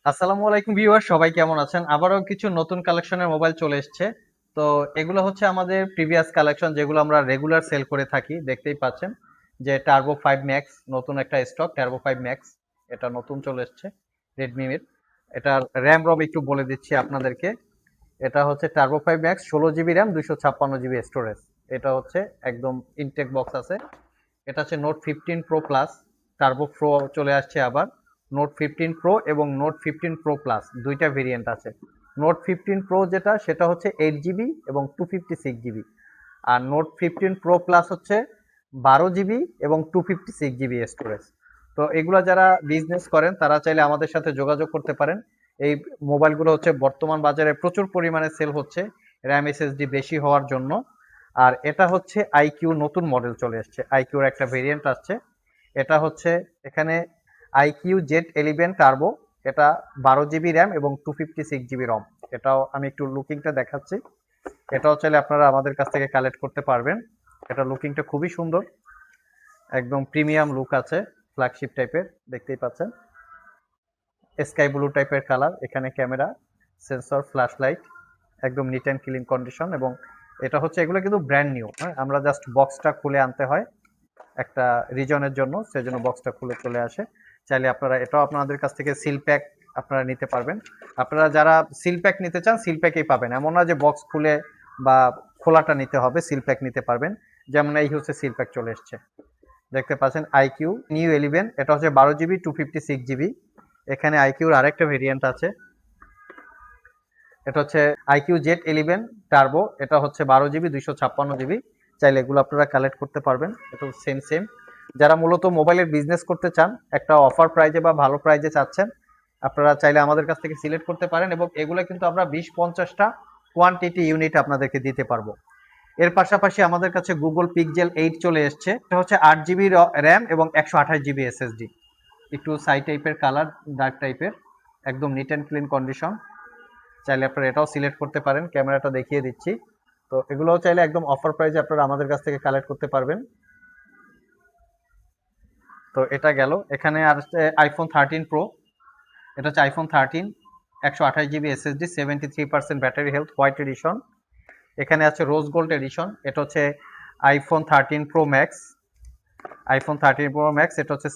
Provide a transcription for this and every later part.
আসসালামু আলাইকুম ভিউয়ার, সবাই কেমন আছেন? আবারও কিছু নতুন কালেকশনের মোবাইল চলে এসছে। তো এগুলো হচ্ছে আমাদের প্রিভিয়াস কালেকশন, যেগুলো আমরা রেগুলার সেল করে থাকি। দেখতেই পাচ্ছেন যে টার্বো 5 ম্যাক্স নতুন একটা স্টক, টার্বো 5 ম্যাক্স এটা নতুন চলে এসছে রেডমি এর। এটার র্যাম রম একটু বলে দিচ্ছি আপনাদেরকে। এটা হচ্ছে turbo 5 max, 16 GB RAM, 256 GB storage. এটা হচ্ছে একদম ইনটেক বক্স আছে। এটা হচ্ছে note 15 pro plus, turbo pro চলে আসছে আবার। নোট 15 প্রো এবং নোট 15 প্রো প্লাস দুইটা ভেরিয়েন্ট আছে। নোট 15 প্রো যেটা, সেটা হচ্ছে 8 জিবি এবং 256 জিবি। আর নোট 15 প্রো প্লাস হচ্ছে 12 জিবি এবং 256 জিবি স্টোরেজ। তো এগুলো যারা বিজনেস করেন তারা চাইলে আমাদের সাথে যোগাযোগ করতে পারেন। এই মোবাইলগুলো হচ্ছে বর্তমান বাজারে প্রচুর পরিমাণে সেল হচ্ছে, র্যাম এসএসডি বেশি হওয়ার জন্য। আর এটা হচ্ছে আইকিউ নতুন মডেল চলে এসছে, আইকিউর একটা ভেরিয়েন্ট আসছে। এটা হচ্ছে এখানে আইকিউ Z11 টার্বো। এটা 12 জিবি র্যাম এবং 256 জিবি রম। এটাও আমি একটু লুকিংটা দেখাচ্ছি। এটাও চাইলে আপনারা আমাদের কাছ থেকে কালেক্ট করতে পারবেন। এটা লুকিংটা খুবই সুন্দর, একদম প্রিমিয়াম লুক আছে, ফ্ল্যাগশিপ টাইপের। দেখতেই পাচ্ছেন স্কাই ব্লু টাইপের কালার। এখানে ক্যামেরা, সেন্সর, ফ্ল্যাশ লাইট, একদম নিট অ্যান্ড ক্লিন কন্ডিশন। এবং এটা হচ্ছে, এগুলো কিন্তু ব্র্যান্ড নিউ, হ্যাঁ, আমরা জাস্ট বক্সটা খুলে আনতে হয় একটা রিজনের জন্য, সেজন্য বক্সটা খুলে চলে আসে। চাইলে আপনারা এটাও আপনাদের কাছ থেকে সিল প্যাক আপনারা নিতে পারবেন। আপনারা যারা সিল প্যাক নিতে চান সিল প্যাকেই পাবেন, এমন না যে বক্স খুলে বা খোলাটা নিতে হবে, সিল প্যাক নিতে পারবেন। যেমন এই হচ্ছে সিল প্যাক চলে এসছে, দেখতে পাচ্ছেন আইকিউ নিউ 11। এটা হচ্ছে 12 জিবি 256 জিবি। এখানে আইকিউর আরেকটা ভেরিয়েন্ট আছে, এটা হচ্ছে আইকিউ Z11 টার্বো। এটা হচ্ছে 12 জিবি 256 জিবি। চাইলে এগুলো আপনারা কালেক্ট করতে পারবেন। এটা সেম সেম। যারা মূলত মোবাইলের বিজনেস করতে চান, একটা অফার প্রাইজে বা ভালো প্রাইজে চাচ্ছেন, আপনারা চাইলে আমাদের কাছ থেকে সিলেক্ট করতে পারেন। এবং এগুলো কিন্তু আমরা 20-50টা কোয়ান্টিটি ইউনিট আপনাদেরকে দিতে পারবো। এর পাশাপাশি আমাদের কাছে গুগল পিক্সেল 8 চলে এসছে। এটা হচ্ছে 8 জিবি র্যাম এবং 128 জিবি এসএসডি। একটু সাই টাইপের কালার, ডার্ক টাইপের, একদম নিট অ্যান্ড ক্লিন কন্ডিশন। চাইলে আপনারা এটাও সিলেক্ট করতে পারেন, ক্যামেরাটা দেখিয়ে দিচ্ছি। তো এগুলোও চাইলে একদম অফার প্রাইসে আপনারা আমাদের কাছ থেকে কালেক্ট করতে পারবেন। তো এটা গেল। এখানে আর আইফোন 13 প্রো। এটা হচ্ছে iPhone 13, 128 GB SSD, 73% battery health, white addition. এখানে আছে রোজ গোল্ড এডিশন। এটা হচ্ছে iPhone 13 pro max. IPhone 13 pro max, এটা হচ্ছে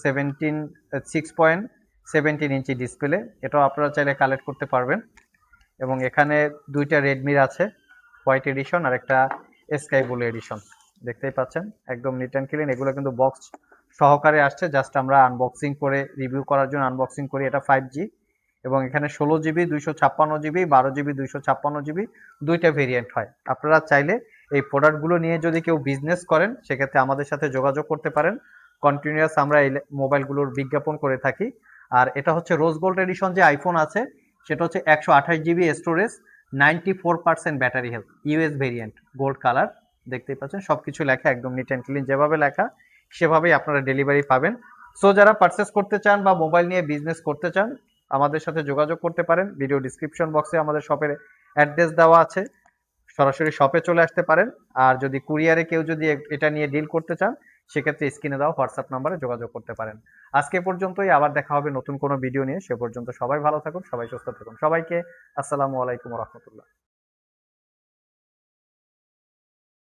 6.17 ইঞ্চি ডিসপ্লে। এটাও আপনারা চাইলে কালেক্ট করতে পারবেন। এবং এখানে দুইটা রেডমির আছে, হোয়াইট এডিশন আর একটা স্কাই ব্লু এডিশন। দেখতেই পাচ্ছেন একদম নিট অ্যান্ড ক্লিন। এগুলো কিন্তু বক্স সহকারে আসছে, জাস্ট আমরা আনবক্সিং করে রিভিউ করার জন্য আনবক্সিং করি। এটা 5G। এবং এখানে 16 জিবি 256 জিবি, 12 জিবি 256 জিবি, দুইটা ভেরিয়েন্ট হয়। আপনারা চাইলে এই প্রোডাক্টগুলো নিয়ে যদি কেউ বিজনেস করেন, সেক্ষেত্রে আমাদের সাথে যোগাযোগ করতে পারেন। কন্টিনিউয়াস আমরা এই মোবাইলগুলোর বিজ্ঞাপন করে থাকি। আর এটা হচ্ছে রোজ গোল্ড এডিশন যে আইফোন আছে, সেটা হচ্ছে 128 GB storage, 94% battery health, US variant, gold colour. দেখতেই পাচ্ছেন সবকিছু লেখা একদম নিট অ্যান্ড ক্লিন, যেভাবে লেখা সেভাবেই আপনারা ডেলিভারি পাবেন। সো যারা পারচেস করতে চান বা মোবাইল নিয়ে বিজনেস করতে চান, আমাদের সাথে যোগাযোগ করতে পারেন। ভিডিও ডিসক্রিপশন বক্সে আমাদের শপের অ্যাড্রেস দেওয়া আছে, সরাসরি শপে চলে আসতে পারেন। আর যদি কুরিয়ারে কেউ যদি এটা নিয়ে ডিল করতে চান, সেক্ষেত্রে স্ক্রিনে দেওয়া হোয়াটসঅ্যাপ নাম্বারে যোগাযোগ করতে পারেন। আজকে পর্যন্তই, আবার দেখা হবে নতুন কোনো ভিডিও নিয়ে। সে পর্যন্ত সবাই ভালো থাকুন, সবাই সুস্থ থাকুন। সবাইকে আসসালামু আলাইকুম রহমতুল্লাহ।